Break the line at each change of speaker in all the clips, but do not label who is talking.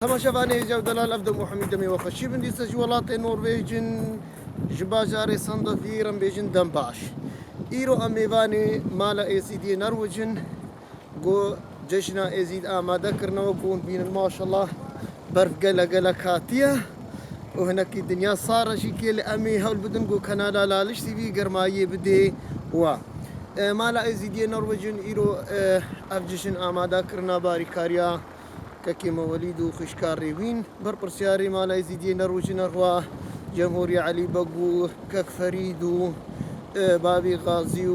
هما شافاني جو دلال أبدو محمد دمي وخشي بندي سجولات نرويجن جباجاري صندفيرم بيجن دمباش إيرو أميباني مالا إيزيدي نرويجن جو جشنا إيزيد آماده كرنا وكون بين ما شاء الله برف قلا كاتية وهناك الدنيا صار شي كيل أمي هول بدن جو كندا لالش تبي قرماية بدي و مالا إيزيدي نرويجن إيرو أفجشن آماده كرنا باريكاريا ككي مواليد وخشكار ريوين برسياري مالا يزيدي نروجنا روا جمهوري علي بقو كك فريد بابي غازي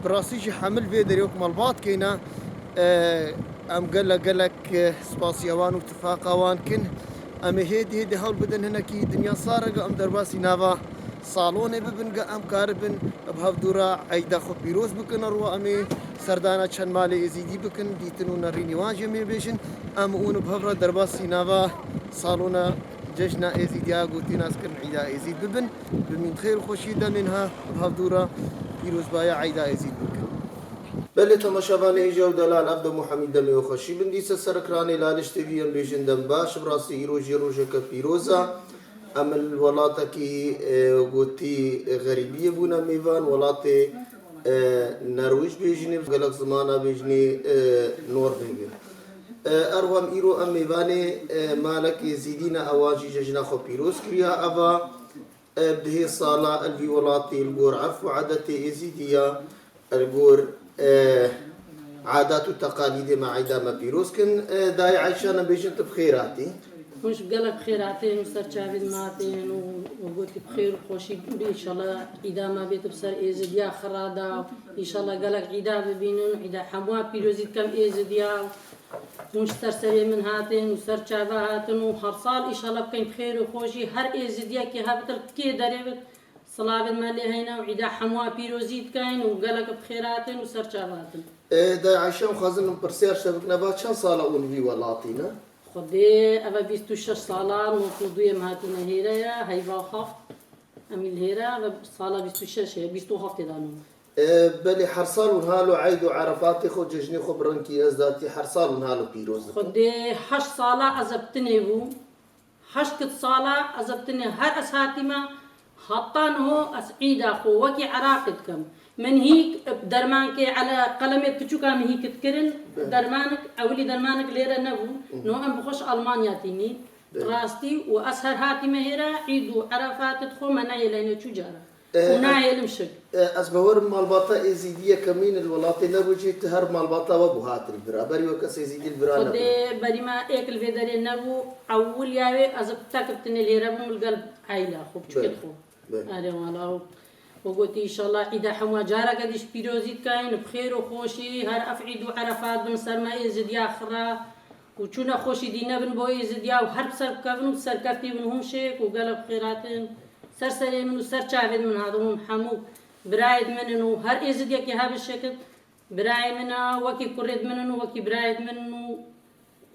براسيشي حمل فيدر يوك مالبات كينا ام قلك سباسيوان واتفاقوان كن ام هيدي هول بدن هنا كي دنيا صارقة ام درباسي نافا صالوني ببنقى ام كاربن بهاف دورا عيدا خو بيروز بكن روا امي سردانا چند مالی ازیدی بکن دیتنو نرینی واجه می بیشن ام اون بهفرا درباسی نوا سالونا جشنا ازیدیا گوتی ناس کرن عیدا ازید ببن بمن خیر خوشیدا منها بهفدورا پیروز بایا عیدا ازید بکن بله تماشاوانه جو دلال عبد محمد دمی و خوشی بندیس سرکرانی لالش تیوی ام بیشن دم باش براسی ایروجی روژه که پیروزا ام الولاتا کی گوتی غریبیه بونا میوان ولاتی نرويج بيجني قالك زمانة بيجني نورفيج أروام إيرو أميباني مالك يزيدين أواجي ججنا خو بيروس كريا أبا بده صالة الفيولاتي الجور عرف عادتي يزيدية الجور عادات وتقاليد مع عدامة بيروس كن داي عايشانا بيجن تبخيراتي
مش بقالك خيراتين وصار شافيد ماتين وقلت بخير وخوشي ان شاء الله اذا ما بيت بصير ايزد يا خرادا ان شاء الله قالك عدا ببينون عدا حموا بيروزيت كم ايزد يا مش سرسري من هاتين وصار شافا هاتين وهرصال ان شاء الله بكين بخير وخوشي هر ايزد يا كي هابتل كي دريبت صلاه مالي هينا وعدا حموا بيروزيت كاين وقالك بخيراتين وصار شافا هاتين
دا عشان خازن برسير شبكنا با چند ساله اون في ولاتينا
خدي أبا 26 صالة نوصلوا مهاتنا هيرا هاي باخف أميل هيرا صالة 26 25 تدانو
بلي حرصال ونهالو عيدو عرفاتي خو ججني خو برنكي ازداتي حرصال ونهالو بيروز
خدي 8 صالة أزبتني بو 8 صالة أزبتني هر أسهاتي ما حطان هو أسعيدا خو وكي عراقتكم من هيك درمانك على قلمي بتشوكا من هيك تكرن درمانك أولي درمانك ليرة نبو نو أم بخش ألمانيا تيني راستي وأسهر هاتي مهيرا عيدو عرفات تدخل منايا لين تجارة ونايا المشك
أسبور مالباطا إزيدية كمين الولاطي نبوجي تهر مالباطا وبهات البرا بري وكس إزيدي البرا نبو
بري ما إكل في داري نبو أول ياوي أزبتك بتني ليرة من القلب عيلة خو بتشكل خو هذا والله وقلت إن شاء الله إذا حموا جارة قديش بيروزيت كاين بخير وخوشي هر أفعيد وعرفات بن سرما يزد يا خرا وشونا خوشي دينا بن بو يزد يا وهر بسر كفن وبسر كفتي منهم شيك وقال بخيراتين سرسري منو سر شافد من هذا حمو برايد منو هر يزد يا كي هذا الشكل برايد منا وكي كرد منو وكي برايد منو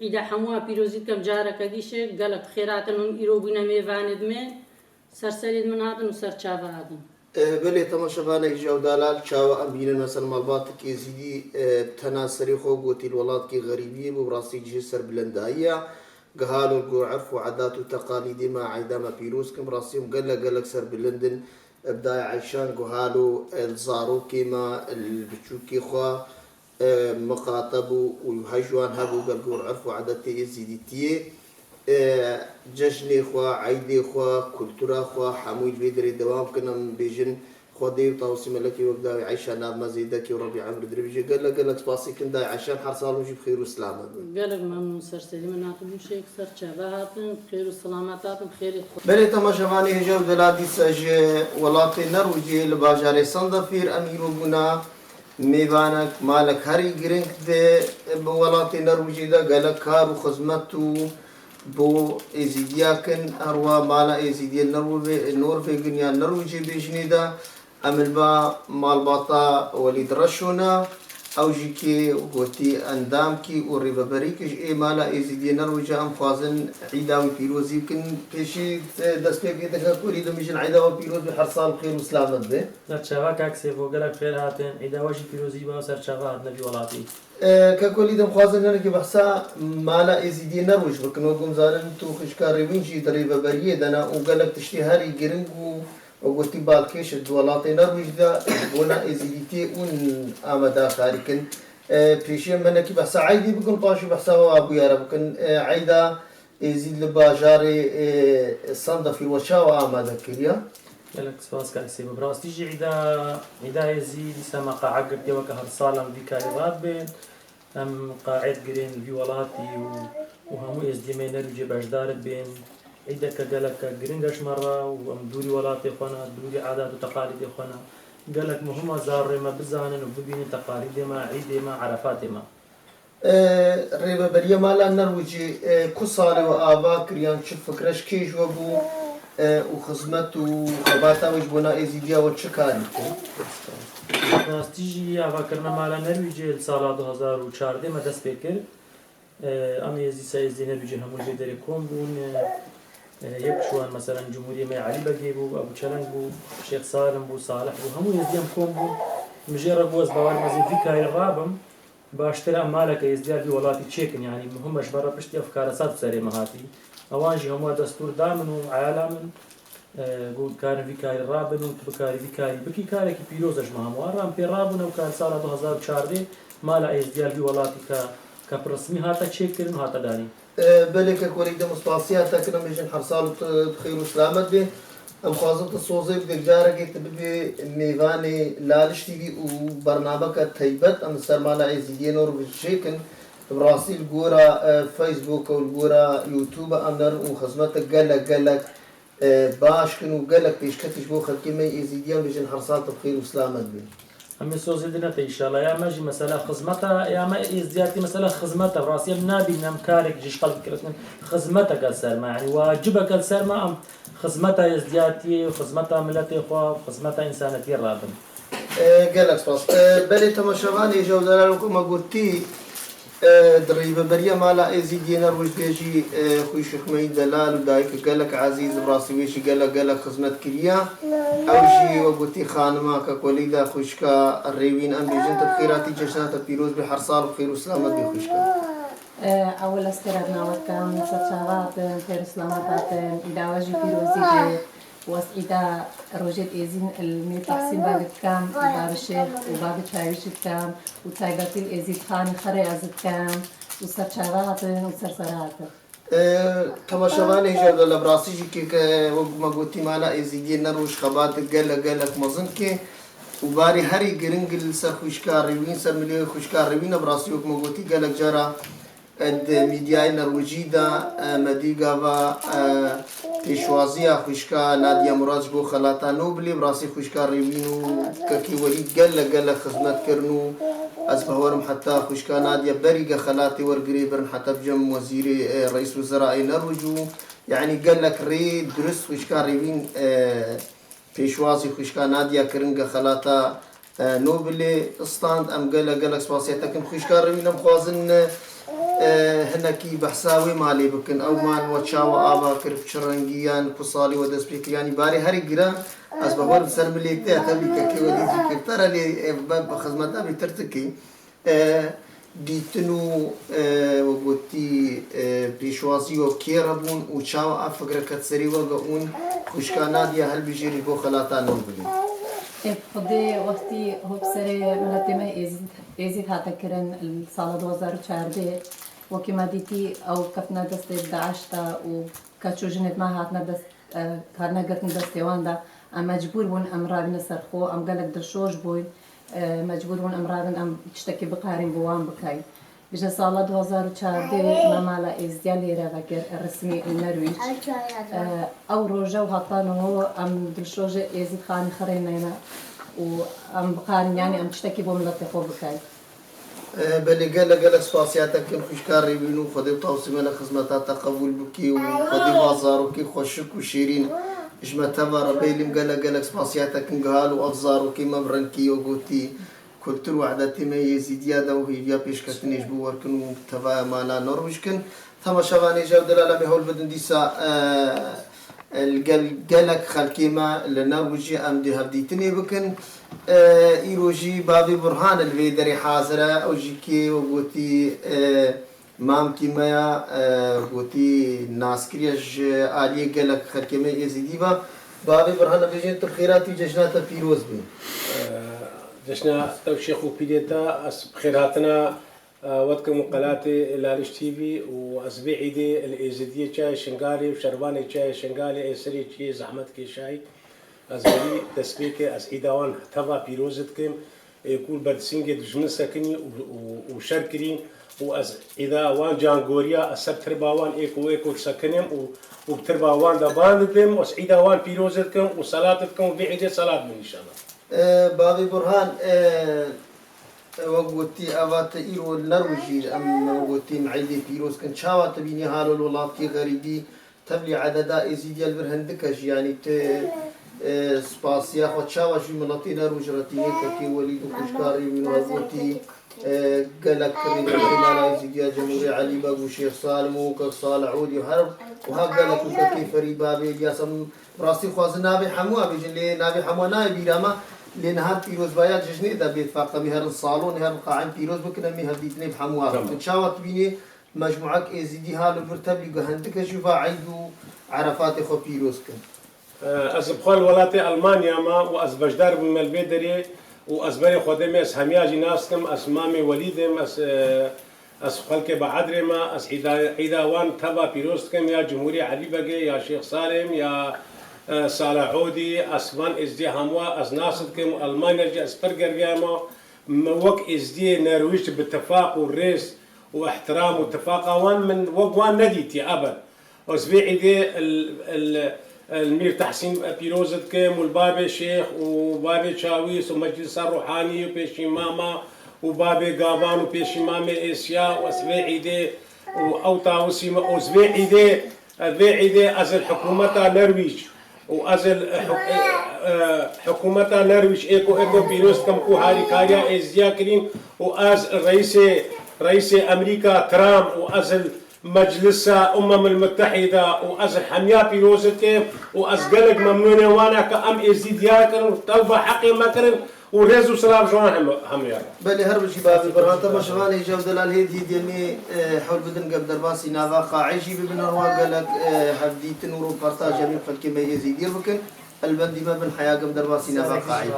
إذا حموا بيروزيت كم جارة قديش قال بخيراتين إيروبنا ميفاند من سرسري من هذا وسر شافد
بله تماشاوانه جو دلال چاو ام بینن مثلا مالبات کی زیدی تناسری خو گوتی الولاد کی غریبی براسي جه سر بلندايا قهالو الجو عرف وعادات وتقاليد ما عيدما بيروس كم راسيهم قالك سر بلندن ابدا عيشان قهالو الزارو كيما البتشوكي خو مقاطب وهجوان هابو قالجو عرف وعادات زيدتيه جشني خوا عيدي خوا كولتورا خوا حموي بيدري دوام كنا بيجن خدي وتوصي ملكي وبدا عيشة ناب مزيدك وربي عمرو دربيجي قال لك سباسي كندا عشان حرصال وجيب خير وسلامة
قال لك ممنون سرسلي من عطوا شيء سر شبهات خير وسلامات بخير
بلي تماشاواني هجو دلادي سج ولاتي نروجي لباجاري صندفير اميرو بنا ميبانك مالك هري جرينك دي ولاتي نروجي دا قال لك كار وخدمته بو ازيديا كن اروا مالا ازيديا النرويج نرويجي بيجني دا امل با مالباطا وليد رشونا أو جيكي وقوتي أندامكي وريبابريكش إيه مالا إزيدي نروجا أم خوازن عيداوي بيروزي يمكن بيشي دسبيك إذا كوري دميجن عيداوي بيروز بحرصال خير وسلامت به
سرچاوا کاکسێ بۆ گەلک فێر هاتن عیداوەژی پیرۆزی بەوە سەرچاوا هاتنەبی وڵاتی
ككولي دم خوازن هنا كبحسا مالا إزيدي نروج بكنو قمزارن تو خشكار ريبينجي دريبا بريه دنا وقالك تشتي هاري جرنجو وقلتي بالكيش الدولاتي نروج دا بونا إزيديتي اون آمدا خاركن بيشي منك بحسا عيدي بكن طاشي بحسا وابو يارا بكن عيدا إزيد لباجاري صندة في الوشاوة آمدا كريا
گەلک سپاس کاکسێ بەڕاستیژی عیدا هێزی دیسا مەقاعە گرتەوە کە هەر ساڵم بیکاری ڕات بێن ئەم قاعێت گرێن وی وڵاتی و هەموو ئێزدیمێنەر و جێ بەشدارت بێن عیدەکە گەلەکە گرنگە شمەڕا و ئەم دووری وڵاتی خۆنا دووری عادات و تەقالیدی خۆنا گەلک مهمە زاڕێمە بزانن و ببینن تەقالیدێمە عیدێمە عەرەفاتێمە
ڕێبەبەریە مالا نەروجی کو ساڵی و ئاوا کریان چ فکرەش کێژوە بوو وخزمەت و خەباتاویش بۆ نائێزیدیاوە چ کاری کرد؟
ڕاستیژی ئاواکردنە مالە نەرویجێ ساڵا 2014 مە دەست پێ کرد ئەم هێزی سایزدی نەرویجێ هەموو لێ دەرێ کۆم بوون یەک شوان مەسەرەن جمهوریە مەی عەلی بەگێ بوو ئەبوو چەلەنگ بوو شێخ سالم بوو ساڵح بوو هەموو هێزدیان کۆم بوو مژێڕە بووەس باوار مەزیدی کاری ڕابم باشتر ئەم مالەکە هێزدیار وڵاتی چێکن یعنی مهمەش بەڕە پشتی ئەفکارە سات سەرێمە هاتی ئەوانژی هەموو دەستور دامن و عیالا من گوت کارن ویکاری ڕابن و بکاری ویکاری بکی کارێکی پیرۆزەشمە هەمووان ڕام پێ ڕابوون و کار ساڵە 2014 مالە ئێزدیاربی وڵاتی کە پرسمی هاتە چێککردن و هاتەدانی
بەلێکە کۆرێک دەموسپاسیات تاکردم بێژن هەر ساڵ بخیر و سلامت بێ ئەم خوازم سۆزەی بدەجارێکێت ببێ میوانی لالشتی و بەرنامەکە تایبەت ئەم سەرمانە ئێزیدیێنەوە بچێکن براسي الجورا فيسبوك والجورا يوتيوب أمر وخدمات جلك باش كانوا جلك بيشكتش بو خلكي ما يزيدين بيجن حرصات بخير وسلامة بين.
أمي سوزي دنا إن شاء الله يا ماجي مسألة خدمتها يا ما إزدياتي مسألة خدمتها براسي نابي نم كارك جيش قلب كرتنا خدمتها كالسر ما يعني واجبها كالسر ما أم خدمتها إزدياتي وخدمتها ملتي خوا وخدمتها إنسانتي رابن.
جلك سباس بلي تماشواني جو دلالكم ما قلتي دريبة بريا مالا إزيدينا روش بيجي خوي شخمي دلال ودايك قالك عزيز براسي ويشي قالك خدمت كريا أوجي وقلتي خانما كوليدا خوشكا الريوين أم بيجن تبخيراتي جشنات بيروز بحرصال وخير وسلامة بخوشكا
أول استردنا وكان ستشارات خير سلامات إداواجي بيروزي واس إذا رجل إزين المتحسين بعد كام باب الشيخ وباب الشايش كام وتايبات الإزين خان خري عزت كام وسرشارات وسرسرات.
تماشاواني جاب لبراسي جي وما قلتي مالا إزيدين نروش خبات قالك مظنك وباري هري جرنجل سر خوشكار ريوين سر مليون خوشكار ريوين براسي وما قلتي قالك جرا الميديا نرويجيدا مديقة پیشوازی خوشکا نادیا مراد بو خلاتا نوبلی براسي خوشکا ريوينو ككي وليد قال خدمت كرنو از بهورم حتى خوشکا نادیا بريقة خلاتي ورقريبرن حتى بجم وزير رئيس وزراء نرويجو يعني قال لك ري درس خوشکا ريوين پیشوازی خوشکا نادیا كرنگا خلاتا نوبلی استاند ام قال لك سپاسيتكم خوشکا ريوين ام خوازن هناكي بحساوي مالي بكن او مال وتشاو ابا كرف شرنجيان كوصالي ودس بيك يعني باري هري جرا از بقول سر مليتي تبي كي ودي ترى لي باب خدمتها بترتكي ديتنو وقتي بيشوازي وكيربون وتشاو افكر كتسري وقون خوشكانات يا هل بيجري بو خلاتا نوبلي
خدي وقتي هو بسري ملتمة إزيد هاتا كرن السالة 2014 وكما ديتي أو كفنا دست داعشتا وكاتشو جنب ما هاتنا دست كارنا قرتنا دستيوان دا أم مجبور بون أم رابن سرخو أم قالك درشوش بوي مجبور بون أم رابن أم تشتكي بقارن بوان بكاي بجا سالة 2014 ممالا إزديان ليرا ذاكر الرسمي النرويج أو روجا وهطانو هو أم درشوجة إزيد خاني خرينينا وأم بقارن يعني أم تشتكي بو ملتي خو بكاي
بلي قال سپاسياتك كم خوشكار ريبينو خدي توصيمنا خدمتات تقبل بكي وخدي بازاروكي خوشك وشيرين إجمع تبارا بيلم قال سپاسياتك قال وأفزاروكي مبرنكي وقوتي كلتر وعدتي ما يزيديا دو هي بيش كتنيش بوركن وتفا مالا نرويجكن ثم شباني جو دلالة بهول بدن ديسا الجلك خلكيما لنرويجي أم دي هفديتني بكن إيروجي بابي برهان الفيدري حاضرة أو جيكي وقوتي مام كيمايا قوتي ناسكريج آلية جلك خلكيما يزيديبا بابي برهان بيجين تبخيراتي جشناتا بيروز بين
جشنا توشيخ وبيديتا بخيراتنا ودكم مقالاتي لالش تي في واسبيع عيدي الازديه شاي شنغالي وشرباني شاي شنغالي اسري شي زحمت كي شاي ازبري تسبيك اسعيدوان تبا بيروزتكم يقول برسينجي دجمن سكني وشركرين اذا وان جانغوريا السبترباوان ايكو سكنم وبترباوان دباندكم واسعيدوان بيروزتكم وصلاتكم وبيعيدي صلاه من ان شاء الله.
بابي برهان وقوتي أوات إيرو النرويجي أم وقوتي معيدي بيروز كان شاوات بيني هالو الولاتي غريبي تبلي عددا إزيديا البرهندكش يعني سباسيا خد شاوا شو مناطي نرويج رتيني كي وليد وكشكاري من وقوتي قالك كريم الحمالة إزيديا جمهوري علي باقو شيخ سالم وكك صالح عودي وهرب وها قالك وكي فريد بابي جاسم راسي خواز نابي حموا بيجن لي نابي حموا نابي راما لأن هاد بيروز بايات جشني إذا بيتفاقا مهر الصالون هر القاعين بيروز بكنا مهر ديتني بحموها تشاوت بيني مجموعك إزيدي هالو برتبلي قهندك شوفا عيدو عرفات خو بيروز كن
أزبخال ولاتي ألمانيا ما وأزبجدار من البيدري وأزبري خدمي أسهمياجي ناسكم أسمامي وليدم خلك بعدري ما عيداوان تبا بيروز كم يا جمهوري علي بقي يا شيخ سالم يا صالح عودي اسمان ازدي هموا از ناسدكم المانيا جي اسبرجر جاما وق ازدي نرويج باتفاق والريس واحترام واتفاق وان من وان نديتي ابد اسبيعي دي المير تحسين بيروزتكم والبابي شيخ وبابي شاويس ومجلس الروحاني وبيشي ماما وبابي قابان وبيشي مامي اسيا واسبيعي دي واوتا وسيما اسبيعي دي از الحكومة نرويج وازل حكومة نرويج ايكو بيروز كم كو هاري كاريا ازيا كريم واز رئيس امريكا ترامب وازل مجلس المتحدة وازل حميا بيروز كيف واز قلق ممنونة وانا كأم ازيديا كرن طلبة حقي ما كرن ورزو سلام جوان هم يا
بلي هرب شبابي برهان تبا شغالي جو دلال هيد يمي حول بدن قبل درباسي نافا قاعيشي ببن روا قالك هبديت نورو بارتاج من خلقي ما يزيد يربكن البندي ما بن حياة قبل درباسي نافا قاعيشي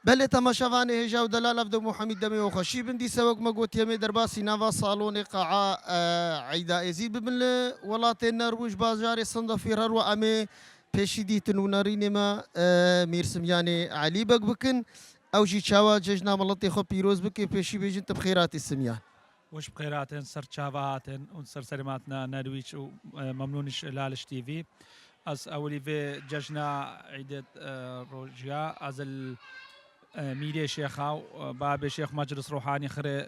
بله تماشاوانه هجا و دلال افدو محمد دمي وخشي بندي سوق ما قلت يمي درباسي نافا صالون قاعة عيدا يزيد ببن ولاتي نروج بازار صندفير هرو امي پیشیدی تنوناری ما میرسم یعنی علی بک بکن او جی چاوا ججنا ملتی خو پیروز بکی پیشی بیجن تبخیرات السمیان
وش بخيراتن سر شافاتن ونسر سلاماتنا نرويج وممنونش لالش تي في از اولي في ججنا عيدة روجيا از الميديا شيخا باب شيخ مجلس روحاني خري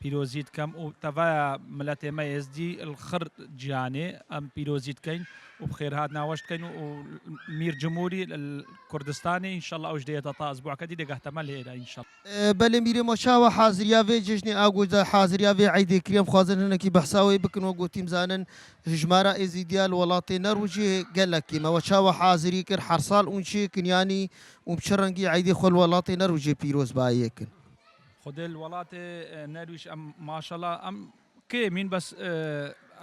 بيروزيت كم وتفا ملاتي ما يزدي الخر جياني ام بيروزيت كين وبخير هاد ناوشت كين ومير جمهوري الكردستاني ان شاء الله اوجديه تطا اسبوع كدي دغه احتمال هيدا ان شاء الله
بله میره مشاوا حاضریا و جشن آگوزا حاضریا و عید کریم خوازن هنکی بحثاوی بکن و گوتیم زانن جمارا ازیدیال ولاتی نروجی گلکی ما وشاوا حاضری کر حرصال اونچی کنیانی ومشرنگی عید خل ولاتی نروجی پیروز بایکن
خد الولات نرويش ام ما شاء الله ام كي مين بس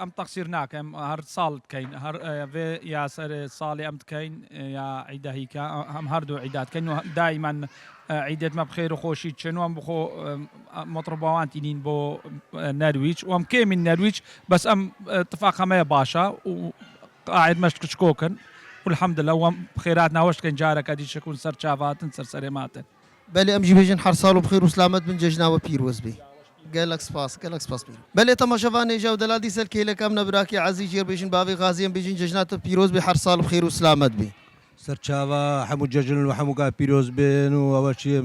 ام تقصيرناك ام هر صال كاين هر في يا سر صالي ام كاين يا عيده هيك ام هردو عيدات كاين دائما عيدات ما بخير وخوشي شنو ام بخو مطربوان تنين بو نرويج وام كي من نرويج بس ام اتفاق ما باشا وقاعد مشك شكوكن والحمد لله وام بخيراتنا واش كان جارك هذه شكون سر شافات سر سريمات
بله ام جی بیجن حرصال و بخیر و سلامت بن ججنا و پیروز بی قالك سباس بله تماشاوانه جو دلال دي سل كيله كم نبراكي عزيز جير بيجن بابي غازيين بيجن ججنات بيروز بحرصال بخير وسلامت بي
سرچاوا حمو ججن و حمو کا پیروز بن و اوشي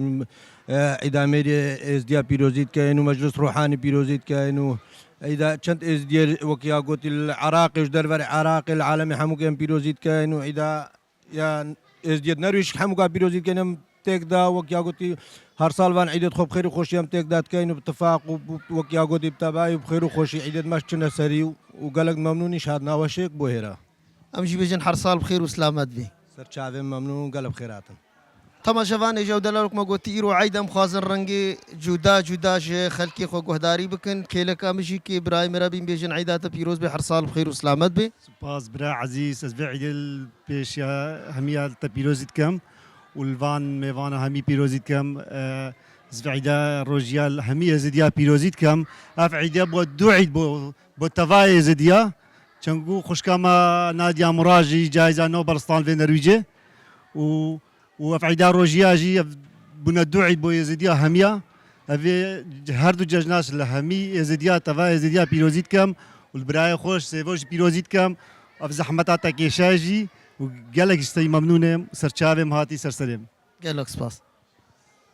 ادامه ازديا پیروزيت كاين ومجلس روحاني پیروزيت كاين و اذا كنت ازديا وكيا قلت العراقي ودربر عراقي العالمي حمو كان پیروزيت كاين واذا يا ازديا نرويش حمو کا پیروزيت كاين تكدا وكيا قلت هر سال وان عيد خوب خير وخوشي ام تكدات كاين باتفاق وكيا قلت بتابعي وبخير وخوشي عيد ماشنا سري وقالك ممنون شهادنا وشيك بوهرا
ام جي بيجن حرصال بخير وسلامت بي
سرچاوي ممنون قلب خيراتن
تماشاوانه جو دلالك ما قلت يرو عيد ام خازن رنگي جودا جودا خلقي خو گهداري بكن كيله كامشي كي ابراهيم ربي بيجن عيدات بيروز بحرصال بخير وسلامت بي
سباس برا عزيز اسبوع عيد البيش همية تبيروزيت كم والفان ميفانا همي بيروزيت كم زفعيدا روجيال همية زديا بيروزيت كم افعيدا بو دوعيد بو تفاي زديا چنگو خوشكاما ناديا مراجي جائزة نوبل ستان في نرويجي وافعيدا روجيا جي بنا دوعيد بو يزديا همية افي هردو ججناس لهمي يزديا تفاي يزديا بيروزيت كم والبراي خوش سيفوش بيروزيت كم اف زحمتا تاكيشاجي وقالك استي ممنونه سرچاوي مهاتي سرسلم
قالك سباس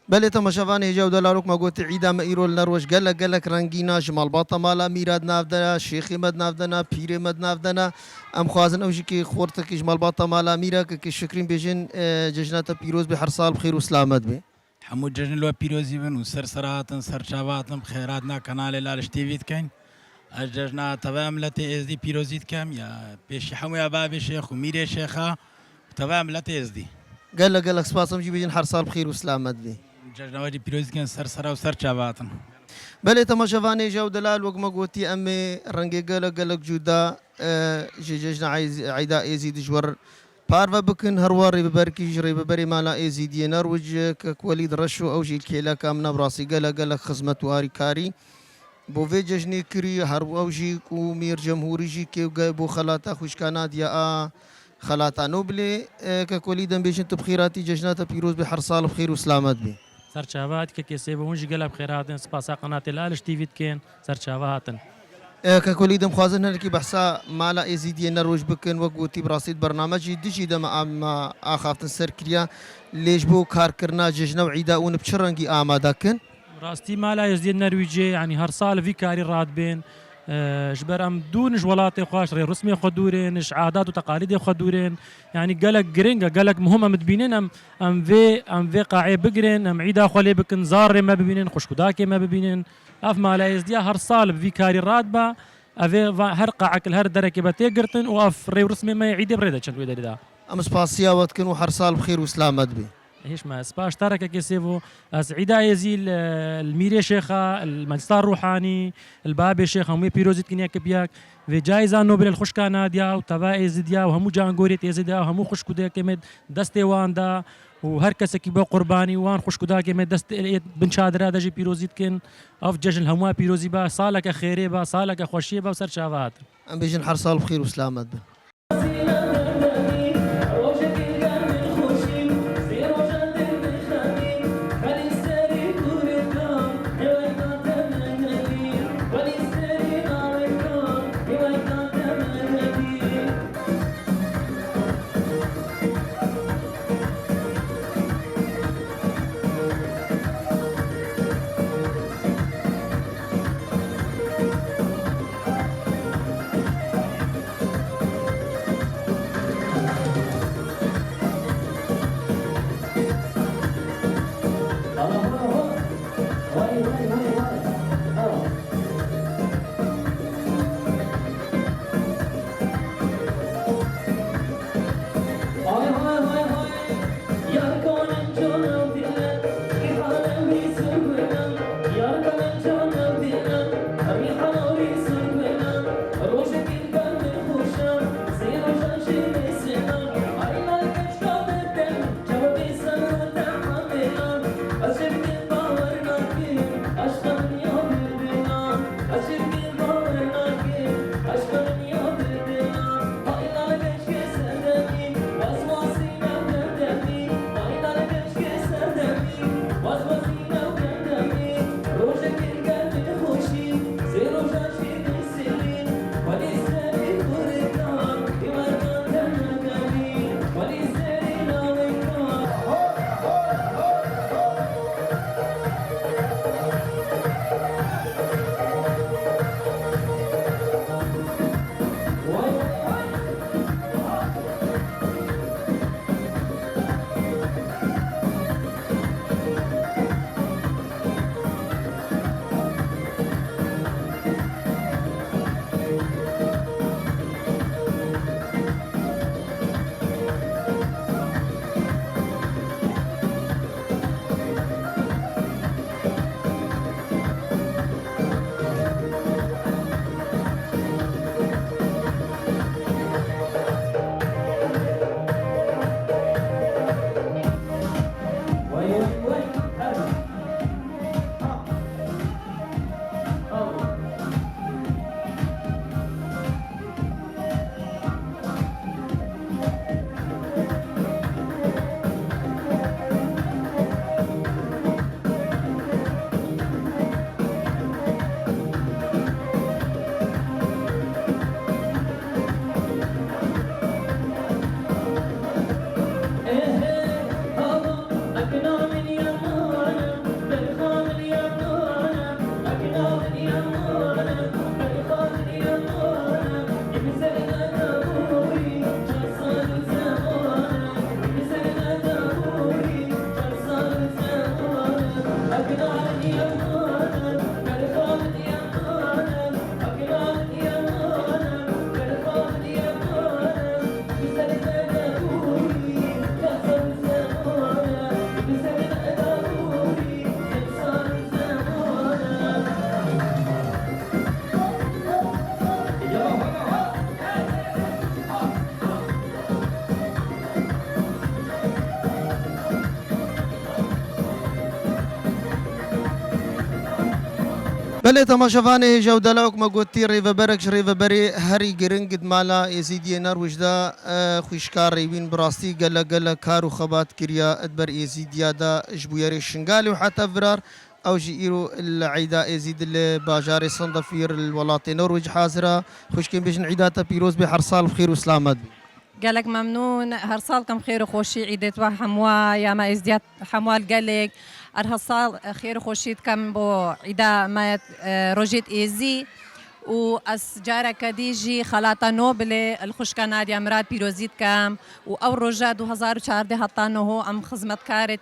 بله تماشاوانه جو دلالك ما قلت عيدا ما ايرول نروش قالك رنگينا جمال باطا مالا ميراد نافدنا شيخي مد نافدنا بيري مد نافدنا ام خوازن اوجي كي خورتك جمال باطا مالا ميرا كي شكرين بيجن ججنات بيروز بحرصال بخير وسلامت بي
حمود ججن لو بيروزي بن وسرسرات سرشابات بخيراتنا قناه لالش تي في كاين اججنا تمام لتي اس دي بيروزيت كام يا بيش حمو يا بابي شيخ وميري شيخه تمام لتي اس دي
قالك سباس ام جي بيجن حرصال بخير وسلامت بي
ججنا ودي بيروزيت كان سرسرا وسرشابات
بله تماشاوانه جو دلال وقما قوتي امي رنگي قالك جودا ججنا عيدا يزيد جور بارفا بكن هرواري ببركي جري ببري مالا يزيد ينروج كوليد رشو او جي الكيلا كامنا براسي قالك خزمت واري كاري بو في ججني كري هرو او جي كو مير جمهوري جي كي بو خلاتا خوشكانات يا خلاتا نوبلي كوليدا بيجن تبخيراتي ججنات بيروز بحرصال بخير وسلامت بي
سرچاوات كيسي بونج قلب خيراتن سباسا قناه الالش تي في كين سرچاواتن
كوليدا مخازن هنكي بحسا مالا ازيدي نروج بكن وقوتي براسيد برنامجي دجي دم اما اخافتن سركريا ليش بو كار كرنا ججنا وعيدا ون بشرنجي اماداكن
راستي مالا يزدي نرويجي يعني هر سال في كاري راتبين جبر ام دونش ولاتي خوش رسمي خدورين عادات وتقاليد خدورين يعني قالك جرينجا قالك مهم متبينين ام في قاعي بقرين ام عيدا خولي بكن زار ما ببينين خشكداكي ما ببينين اف مالا يزدي هر سال في كاري راتبه افي هر قاعك الهر دركي بتيقرتن واف ري رسمي ما يعيد بريده شنو يدري
ام سباسيا وتكن وحرصال بخير وسلامت بي
هيش ما سباش ترك كيسيفو عيدا يزيل الميري شيخة المجلس الروحاني البابي شيخة ومي بيروزيت كنيا كبياك و جایزه نوبل خوشکانه دیا و تبا ازدیا و همو جانگوریت ازدیا و همو خوشکوده که مد دست وان دا و هر کسی که با قربانی وان خوشکوده که مد دست بنشادره دجی پیروزیت کن اف جشن همو پیروزی با سالک خیره با سالک خوشی با سر شاوات
ام بيجن هر سال بخير وسلامات بن. بله تماشاوانه جودلاوك ما قوتي ريفا بركش ريفا بري هري جرنجد مالا يزيدي نروج دا خوشكار ريبين براستي قلا كارو خبات كريا ادبر يزيديا دا جبويري الشنغالي وحتى فرار او جيرو العيدا يزيد الباجاري صندفير الولاطي نروج حاضره خوشكين بيجن عيداتا بيروز بحر صال بخير وسلامات.
قالك ممنون هرصالكم خير وخوشي عيدت حموا يا ما ازدياد حموال قالك هرصال خير وخوشيت كم بو عيدا ما روجيت ايزي و اسجاره كديجي خلاطه نوبل الخشكانات يا مراد بيروزيت كام و او روجا 2014 حطانه هو ام خدمت كارت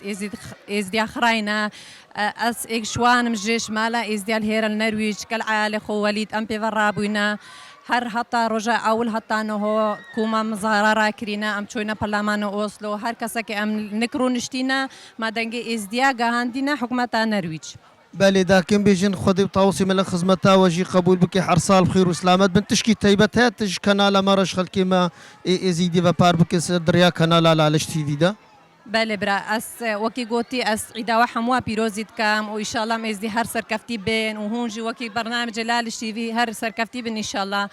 ازديا خراينا اس اكشوان مجيش مالا ازديال هير النرويج كالعالي خو وليد ام بيفرابونا هر حتا رجا اول حتا نهو کوما مظاهره کرینا ام چوینا پارلمان اوسلو هر کسا که ام نکرو نشتینا ما دنگ ازدیا گاهاندینا حکومت نرویج
بالي داكن بيجن خذي طاوسي من خدمتها وجي قبول بك حرصال بخير وسلامات بنتشكي تيبتها تج كنال مرش خلكي ما ازيدي فبار بك دريا كنال على تي في ده
بله برا اس وکی گوتی اس عیدا و حموا پیروزیت کم و انشالله مزدی هر سرکفتی بین و هونجی وکی برنامج جلال تي هر سرکفتی بین انشالله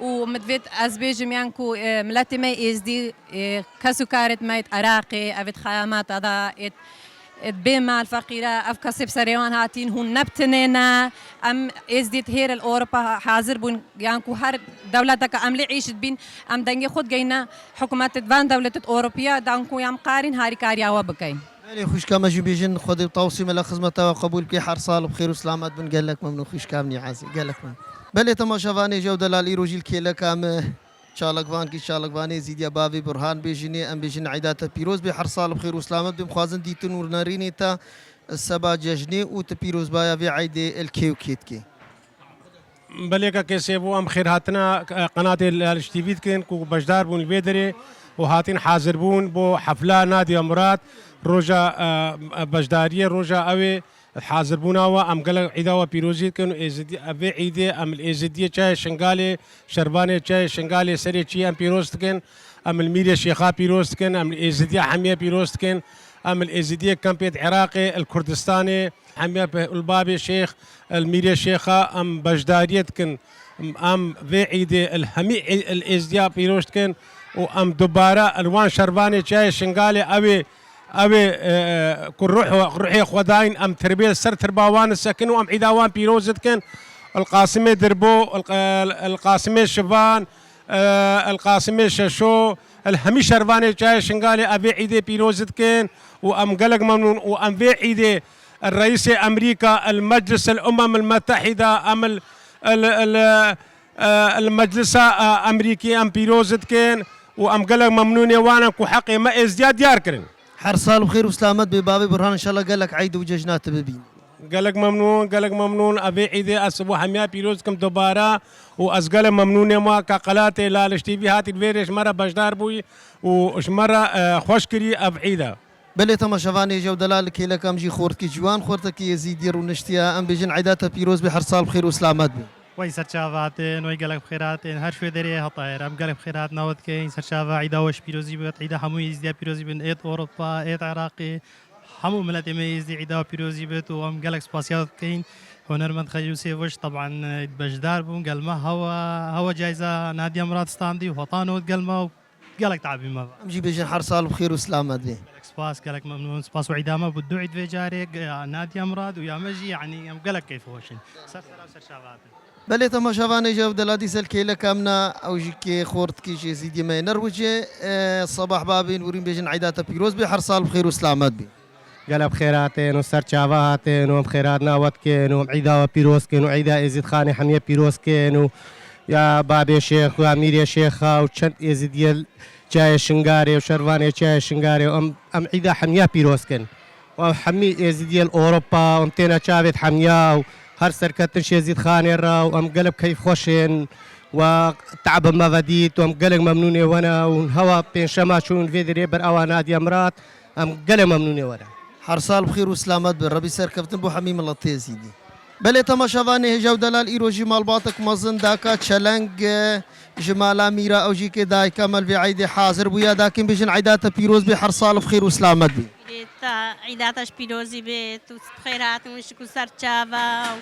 و مدفت از بیجم یانکو ملت ما ازدی کسو کارت مایت عراقی افت خیامات ادا بما الفقيرة أفكسب سريان هاتين هون نبتنينا أم إزديت هير الأوروبا حاضر بون يانكو هر دولتك أملي عيشت بين أم دنجي خود جينا حكومات تدفان دولة أوروبية دانكو يام قارن هاري كاريا وبكين.
يعني خوش كام جي بيجن خذي طاوسي من خدمتها وقبول بك حرصال بخير وسلامات بن قال لك ممنوع خوش كامني عازي قال لك من بلي تماشافاني جودة لالي روجي الكيلة كام شالقوان کی شالقوانی زیدیا باوی برهان بیجنی ام بیجن عیدات پیروز به هر سال بخیر و سلامت بمخوازن دیتون ورنارینی تا السبا ججنی و تبيروز بايا في عيد الكيو كيت كي
بليكا كيسيبو ام خير هاتنا قناة الاشتيفيت كن كو بجدار بون البيدري وهاتين حاضر بون بو حفلة نادي امرات روجا بجدارية روجا اوي حاضر بونا ام قال عيدا وبيروزي كانوا ازدي ابي عيدي ام الازديه تشاي شنغالي شرباني تشاي شنغالي سري تشي ام بيروستكن ام الميريا شيخا بيروستكن ام الازديه حميه بيروستكن ام الازديه كامبيت عراقي الكردستاني حميه البابي شيخ الميريا شيخا ام بجداريتكن ام في عيدي الهمي الازديه بيروستكن وام دباره الوان شرباني تشاي شنغالي أبي كل روحي خداين أم تربية سر ترباوان السكن وأم عيداوان بيروزت كن القاسمي دربو القاسمي شفان القاسمي ششو الهمي شرباني جاي شنغالي أبي عيدي بيروزت كن وأم قلق ممنون وأم في عيدي الرئيس أمريكا المجلس الأمم المتحدة أم المجلس أمريكي أم بيروزت كن وأم قلق ممنون وانا كو حقي ما ازدياد ديار كرن
هر سال بخير وسلامت ببابي برهان ان شاء الله قال لك عيد وججنات ببين
قالك ممنون ابي عيدي اسبو حميا بيروزكم دوباره وازقل ممنون ما كقلاتي لا لشتي هاتي الفيرش مره بجدار بوي وش مره خوشكري اب عيده
بلي تما شفاني جو دلال كي لك امجي خورتك جوان خورتك يزيد يرو نشتيا ام بيجن عيدات بيروز بحر سال بخير وسلامت بي
وي سرچاواتن وي قالك بخيراتن هر شوي دري هطاير ام قالك بخيرات ناوت كاين سرچاوا عيدا وش بيروزي بيت عيدا حمو يزدي بيروزي بن ايت اوروبا ايت عراقي حمو ملاتي ما يزدي عيدا بيروزي بيت وام قالك سباسيات كاين هنرمند خيوسي وش طبعا بجدار بون قال ما هو جايزه نادي امارات ستاندي وفطانو قال ما قالك تعبي ما
امجي بيجن حر سال بخير وسلامت بي
سباس قالك ممنون سباس وعيدا ما بدو عيد في جارك نادي امارات ويا مجي يعني ام قالك كيف وشن سرچاواتن
بله تما شافاني جاوب دلادي سلكيلا كامنا او جيكي خورت كي شي سيدي ما نروجي الصباح بابين ورين بيجن عيدات بيروز بحر سال بخير وسلامات بي
قال بخيراتين وسرچاواتين وبخيرات ناوتكين وعيدا وبيروزكين وعيدا ازيد خاني حميه بيروزكين يا بابي شيخ وامير يا شيخا وشنت ازيد ديال جاي شنغاري وشرفاني جاي شنغاري ام عيدا حميه بيروزكين وحمي ازيد ديال اوروبا ومتينا شافت حميه هر سركتن شيزيد خاني الرا وام قلب كيف خوشين وتعب ما بديت وام قلب ممنوني وانا وهوا بين شماشون في دريبر او نادي امرات ام قلب ممنوني وانا
حرصال بخير وسلامات بالربي سركفتن بو حميم الله تيزيدي بلي تما شافاني هجاو دلال ايرو جمال باطك مزن داكا تشالنج جمالا ميرا او جيكي داي كمال في عيدي حاضر بويا داكن بيجن عيدات بيروز بحرصال بخير وسلامات بي
عيداتش بيروزي بيت وخيرات وشكو سرچاوا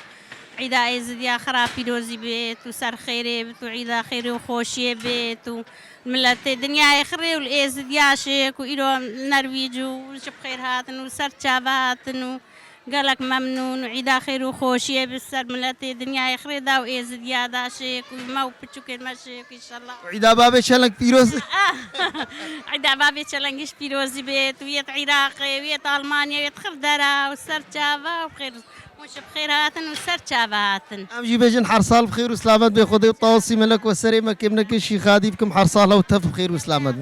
عيدا ازديا خرا بيروزي بيت وسر خيري بيت وعيدا خيري وخوشي بيت وملت الدنيا خيري والازديا شيك وإيرو النرويج وشب خيراتن وسرچاواتن قالك ممنون وعيدا خير وخوشي بالسر ملت الدنيا خير دا وازديا دا شيك وما بتشوك المشيك ان شاء الله
عيدا بابي شلنك بيروز
عيدا بابي شلنكش بيروزي بيت ويت عراقي ويت المانيا ويت خردرا وسرچاوا وبخير وش بخيراتن وسرچاواتن
امجي بيجن حرصال بخير وسلامات بخدي وطاوسي ملك وسري مكمنك شي خادي بكم حرصال وتف بخير وسلامات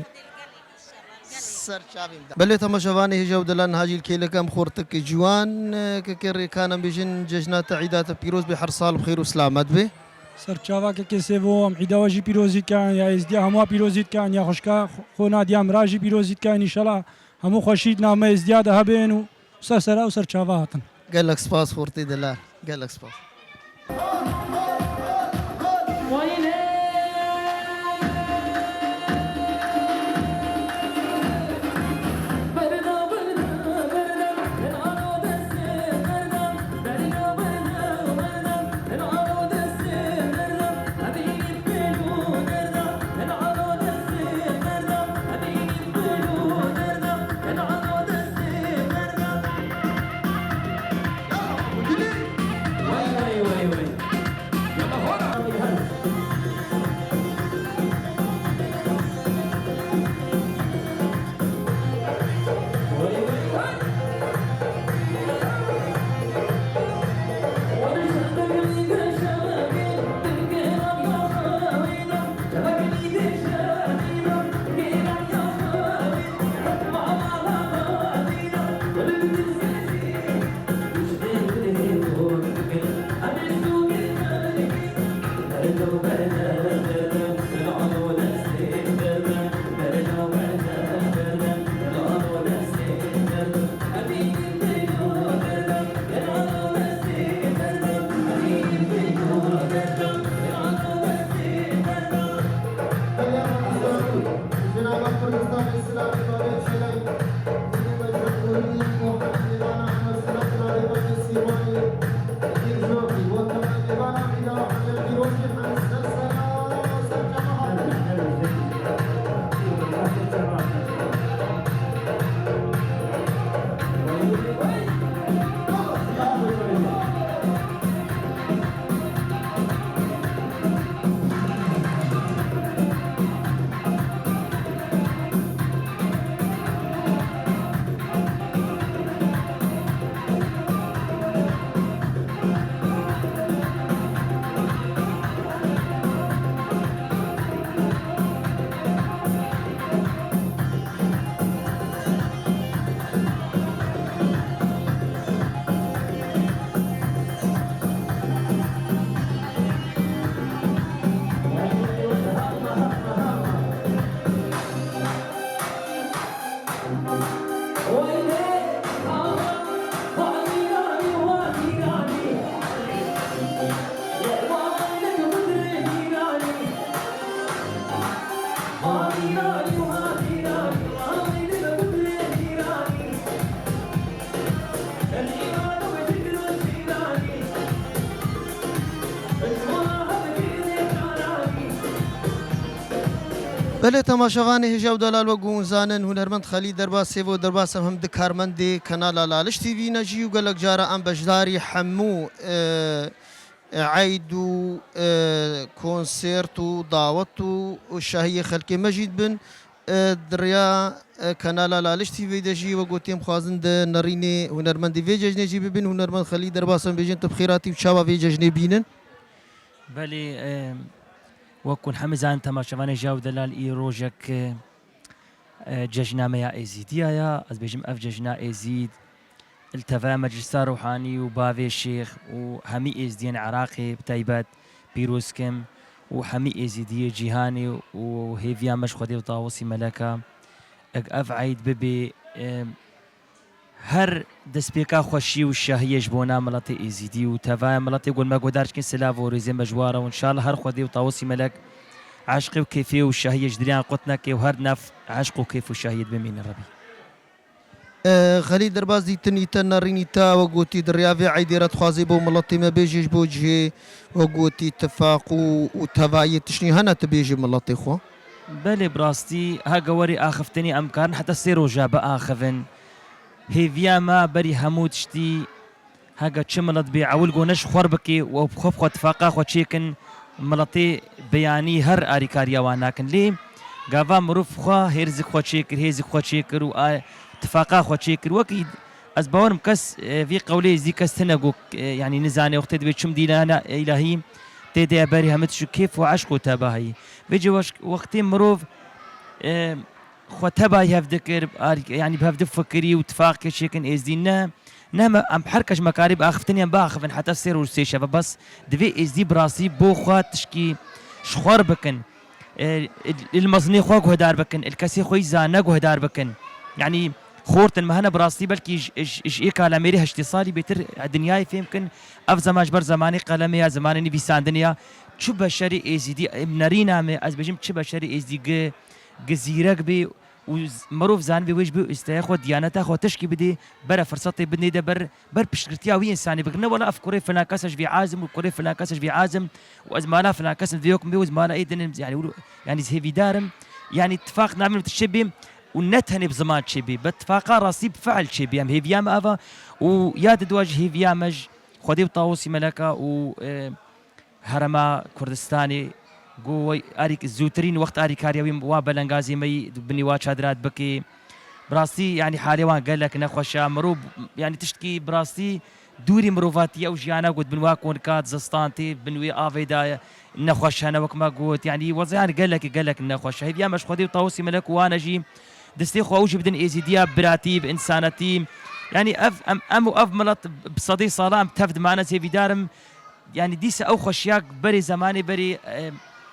بلي تما شافاني هجاو دلان هاجي الكيلة كام خورتك جوان ككري كان بيجن ججنات عيدات بيروز بحرصال بخير وسلامات به
سرچاوا که سیو ام عیدا واجی پیروزیت کن یا ازدی همه پیروزیت کن یا خوشکا خونا دیام راجی پیروزیت کن ان شاء الله همو خوشید نامه ازدیاد هبین و سرسرا و سرچاوا هاتن
قال لك سباس خورتي دلال قال لك سباس. بله تماشاغانی هجاو دلال و گونزانن هنرمند خالد درباس سیو درباس هم دکارمند کانال لالش تی وی نجی و گلک جارا ام بجداری حمو عيد كونسيرت ودعوت وشهية خلق مجيد بن دريا كانال لالش تي في دجي وقوتيم خوازن نريني هنرمند في ججني جي ببن هنرمند خالد درباس بيجن تبخيراتي وشاوا في ججني بينن
بلي وكون حمزان تماشاواني جاو دلال اي روجك ججنا ميا ايزيديا يا از بيجم اف ججنا ايزيد التفا مجلسا روحاني وبافي الشيخ وهمي ايزديان عراقي بتايبات بيروسكم وحمي ايزيدية جيهاني وهيفيا مش خدي وطاوسي ملكا اف عيد ببي هر دسبيكا خوشي والشاهية جبونا ملاتي ايزيدي وتفا ملاتي يقول ما قدرش كن سلاف وريزي مجوارة وان شاء الله هر خدي وطاوسي ملك عشقي وكيفي والشاهية جدريان قطنا كي وهر نف عشق وكيف والشاهية بمين الربي
خالد درباز دي تنيتا نارينيتا وقوتي دريافي عيديرات خوازي بو ملاتي ما بيجيش بوجهي وقوتي اتفاق وتفاية تشني هنا تبيجي ملاتي خو
بلي براستي ها قوري اخفتني امكان حتى سيرو جابا اخفن هيفيا ما بري هموت شتي هاگا چه ملت بي عول گونش خور بكي وبخوف خو اتفاقا خو چيكن ملتي بياني هر اريكاريا واناكن لي غافا مروف خو هيرزك خو چيكر هيزك خو چيكر و اتفاقا خو چيكر وكي از باور مكس في قولي زي كستنقو يعني نزاني وقت دبي چم دينا الهي تيدي بري همت شو كيف وعشقو تباهي بيجي وقتي مروف خو تباهي هفدكر يعني بهفد فكري واتفاق كشيكن ازدينا نعم ام حركش مكارب اخفتني ام باخفن حتى سير وسيشا بس دبي ازدي براسي بو خو تشكي شخور بكن المزني خو هدار بكن الكسي خو زانق هدار بكن يعني خورتن مهنا براستي بلكي إيه كلامي هشتي صالي بيتر الدنيا في يمكن أف زمان بر زماني قلمي يا زماني نبي ساندنيا شو بشري إيزيدي منارينا مي از بجيم شو بشري إيزيدي جزيرة بي ومروف زان بيوج بي استياخو ديانته خو تشكي بدي برا فرصتي بدني ده بر بشكرتيا وين انساني بقنا ولا افكوري فلان كاسش في عازم وكوري فلان كاسش في عازم وازمانا فلان كاسش فيكم وازمانا ايدن يعني زي في دارم يعني اتفاق نعمل تشبي ونتهني بزمان تشبي باتفاق راسي بفعل تشبي ام هيفيام افا وياد دواج هيفيامج خدي طاوسي ملكا و هرما كردستاني قوي أريك الزوترين وقت أريك هاريوي وابلنغازي مي بني واشادرات بكي براستي يعني حاليوان قال لك نخوشا مروب يعني تشتكي براستي دوري مروفاتي أو جيانا قلت بنوا كون كات زستانتي بنوي آفيدا نخوشا أنا وكما قلت يعني وزيان قال لك نخوشا هي بيا مش خدي وطاوسي ملك وانا جي دستي خو أوجي بدن إيزيديا براتي بإنسانتي يعني أف ملط بصدي صلاة تفد معنا زي في دارم يعني ديس أو خشياك بري زماني بري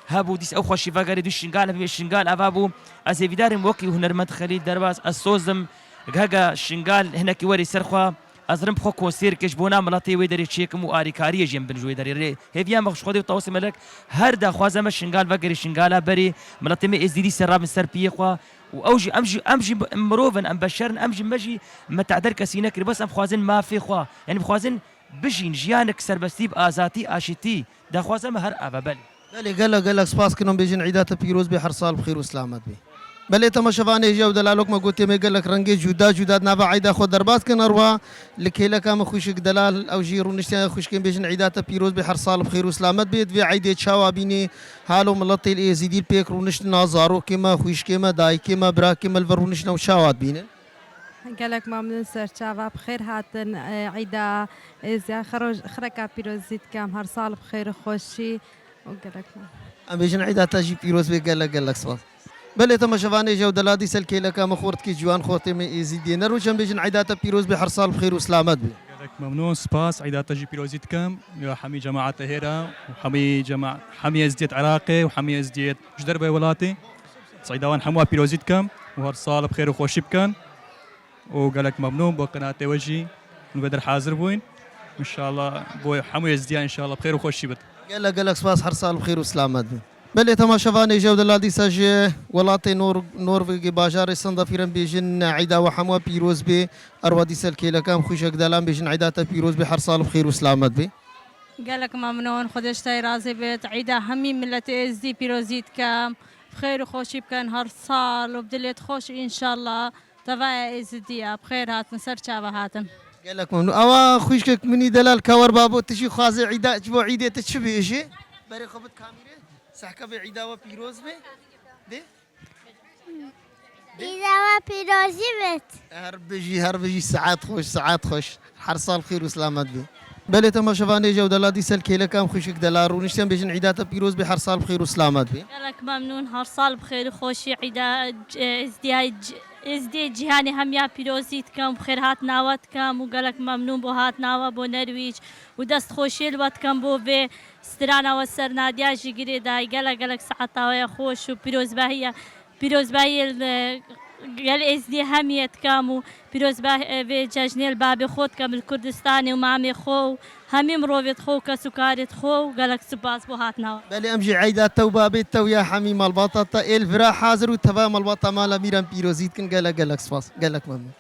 هابو ديس أو خشي فقري دوش شنقال في الشنقال أفابو أزي في دارم وكي وهنرمت خليل درباس الصوزم جاجا شنقال هناك وري سرخوا أزرم بخو كونسير كشبونا ملاتي ويدري تشيكم وآري كاري جنب بنجوي دري هي مخش خدي وطوسي ملك هردا خوازم الشنقال فقري شنقالا بري ملاتي مي إزدي سراب من سر بيخوا وأوجي أمجي مروفن أم بشرن أمجي مجي ما تعدل كسينك بس أم خوازن ما في خوا يعني بخوازن بجين جيانك سربستي بآزاتي آشتي دا خوازم هر أبابل
قال لك سباس كنهم بيجين عيدات بيروز بحر صال بخير وسلامت بي بل تما شفاني جاو دلالك ما قلت ما قال لك رنجي جدا نافع عيدا خود دربات كنروا لكي لك ما خوشك دلال او جيرو نشتي خوشكين بيجين عيدات بيروز بحر صال بخير وسلامت بيت في عيدة شوابيني حالو ملطي الازيدي بيكرو نشت نازارو كما خوش كما داي كما برا كما الفرو نشنا وشاوات بينه
قالك ممنون سر شباب بخير هاتن عيدا إذا خرجا بيروزيت كام هر صال بخير خوشي وقالك
ام بيجن عيدا تاجي بيروز بي قال لك صباح بل تما شفاني جو دلادي سلكي لك ما خورت كي جوان خورتي مي ازيدي نرو جنب بيجن عيدا بيروز بحر صال بخير وسلامت بي
قالك ممنون سباس عيدا تاجي بيروزيت كام يا حمي جماعة هيرا وحمي جماعة حمي ازديت عراقي وحمي ازديت جدربي ولاتي صيدوان حموا بيروزيت كام وهر صال بخير وخوشي بكان وقالك ممنون بقناة وجهي ونقدر حاضر بوين ان شاء الله بو حمو يزديان ان شاء الله بخير وخوشي بت
قال لك سباس حرصال بخير وسلامت بل تما شفاني جو دلادي ساج ولاتي نورفيجي باجار الصندفيرن بيجن عيدا وحموا بيروز بي اروادي سلكي لكام خوشك دلام بيجن عيدات بيروز بحرصال بخير وسلامت بي
قالك ممنون خدش تاي رازي بيت عيدا همي ملتي ازدي بيروزيت كام بخير وخوشي بكان هرصال وبدليت خوش ان شاء الله تبع ازديا بخير هاتن سر شابه هاتن
قال لك ممنون اوا خوشك مني دلال كور بابو تشي خازي عيدا جبو عيدة تشبي شي بري خبط كاميرا سحكا بعيدا وبيروز بي دي
عيدا وبيروزي بيت
هربجي ساعات خوش حرصال خير وسلامت بي بل تما شفاني جو دلادي سلكي لكام خوشك دلار ونشتم بيجن عيدات بيروز بحرصال بخير وسلامت بي
قالك ممنون هرصال بخير خوشي عيدا ازدي جهاني هم يا بيروزيت كم بخير هات ناوت كم وقالك ممنون بو هات ناوا بو نرويج ودست خوشي الوقت كم بو في سترانا وسرنا دياجي قريدا قالك ساعتا ويا خوش وبيروز باهي قال ازدي هميت كامو بيروز باهي جاجني الباب خود كم الكردستاني ومامي خو همي مروفيت خو كسكارت خو قالك سباس بو هات ناوا
بل امجي عيدات توبا بيت تو يا حميم البطاطا الفرا حاضر وتمام البطا مال ميران بيروزيت كن قالك سباس قالك ممنون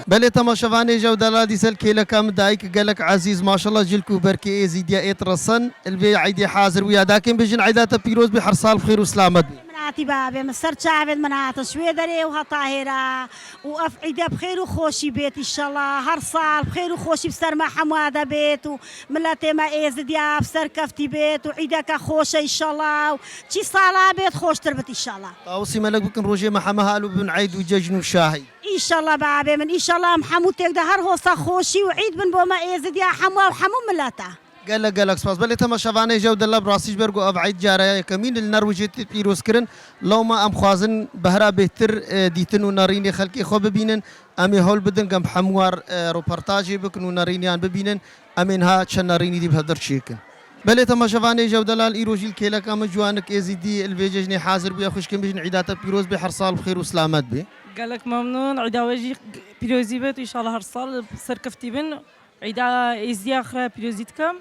بله تماشاوانه جودلا دیسل کیلا کام دایک گلک عزیز ماشاءالله جلکو برکی ایزیدیا ایترسن البی عیدی حاضر ویا داکن بجن عیدات پیروز بحر سال بخير وسلامت
مناتي بابي مسر شعبد منات شويدري وهطاهرة وأفعيدة بخير وخوشي بيت إن شاء الله هر صال بخير وخوشي بسر ما حمادة بيت وملاتي ما إيزد يا بسر كفتي بيت وعيدك خوشة إن شاء الله شي صلاة بيت خوش تربت إن شاء الله
أوصي ملك بكن روجي محمها قالوا بن عيد وججن وشاهي
إن شاء الله بابي من إن شاء الله محمود تقدر هر هوسا خوشي وعيد بن بوما إيزد يا حمو وحمو ملاتا
قالك سباس بل تما شافانه جود الله براسيش برغو ابعيد جارا كمين النرويج بيروز كرن لو ما ام خوازن بهرا بهتر ديتن وناريني خلقي خو ببينن امي هول بدن كم حموار روبورتاجي بكن ونارينيان ببينن امينها تشناريني دي بهدر شيكن بل تما شافانه جود الله الايروجيل كيلا كم جوانك ازيدي الفيججني حاضر بيا خوش كم بجن عيدات بيروز بحر صال بخير وسلامات بي
قالك ممنون عيدا وجي بيروزي بيت ان شاء الله هر صال سركفتي بن عيدا ازيا اخرى بيروزيتكم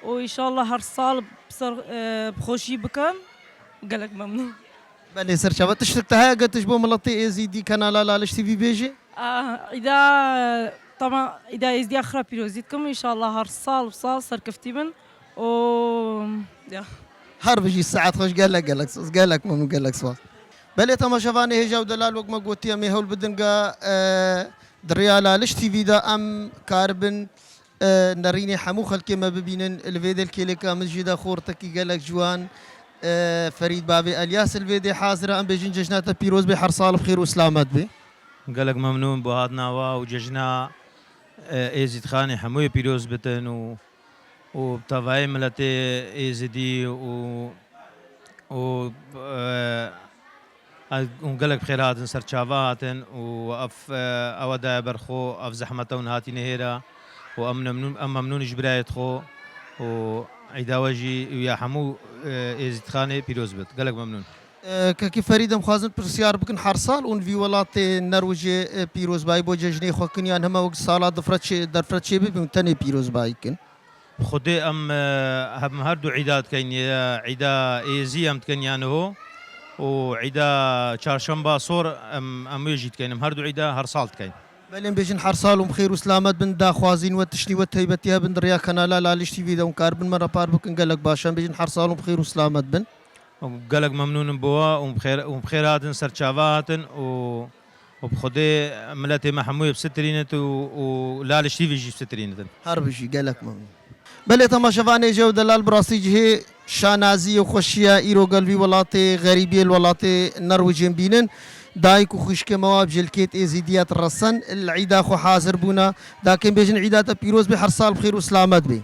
وإن شاء الله هالصال بخوشي بكم قالك ممنون.
بلي سر شباب تشتكتها قد تشبه ملطي ازيدي كانالا لاش تي في بيجي؟
إذا طبعا إذا ازدي آخر بيروزيتكم إن شاء الله هالصال بصال صار كفتيبن يا
هر بيجي الساعات خوش قالك ممنون قالك صوت. بلي تما شافاني هي جو دلال وقت ما قلت يا ميهول بدنقا دريالا لاش تي في دا ام كاربن نريني حمو خلقي ما ببينن الفيديو الكيليكا مسجد خورتكي قالك جوان فريد بابي الياس الفيديو حاضره ام بيجن ججنات بيروز بحر صال بخير وسلامات بي
قالك ممنون بهادنا وججنا ايزيد خاني حموي بيروز بتن وبتفاي ملتي ايزيدي و قالك بخيرات نسر شافاتن واف اودا برخو اف زحمتون هاتي نهيرا وممنون جبرايت خو وعيدا وجي ويا حمو ازيد خاني بيروز بت قالك ممنون
كي فريد مخازن برسيار بكن حرصال اون في ولات النرويج بيروز باي بو ججني خو كنيان هما وقت صالات درفرت شي بمتني بيروز باي كن
خدي ام هم هردو عيدات كاين عيدا ايزي ام كنيان هو وعيدا چارشنبه صور ام يجي كاين هردو عيدا هرصالت كاين
بلين بيجن حرصال وبخير وسلامات بن دا خوازين وتشني وتهيبتيها بن دريا كنالا لالش تي في دا ونكار بن مرة بار بكن قالك باشان بيجن حرصال وبخير وسلامات بن
قالك ممنون بوا وبخيرات سرچاوات وبخدي ملتي محمود بسترينت ولالش تي في جي بسترينت
هربجي قالك ممنون بلي تماشافاني جو دلال براسيج هي شانازي وخشيه ايرو قلبي ولاتي غريبي الولاتي نرويجين بينن دايك وخشك مواب جلكيت ازيديات الرسن العيدا خو حاضر بونا لكن بيجن عيدات بيروز بحر صال بخير وسلامات بي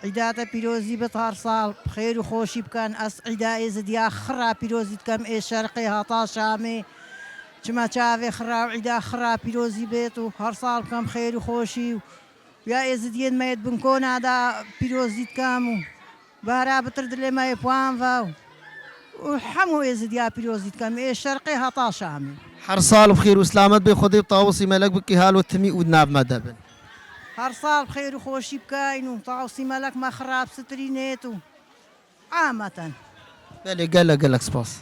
عيدات بيروزي بطهر صال بخير وخوشي بكان اس عيدا ازديا خرا بيروزي كم اي شرقي هطا شامي جما شافي خرا وعيدا خرا بيروزي بيتو هر صال كم خير وخوشي يا ازديان ما يدبنكون هذا بيروزي كامو بهرا بترد لي ما يبوان فاو وحمو يزيد يا بيروزي كم ايه شرقي هطا شامي
حرصال بخير وسلامات بي خدي طاوسي ملك بكي هالو تمي ودناب مدبن
حرصال بخير وخوشي بكاينو طاوسي ملك ما خراب سترينيتو عامة
بلي قالك سباس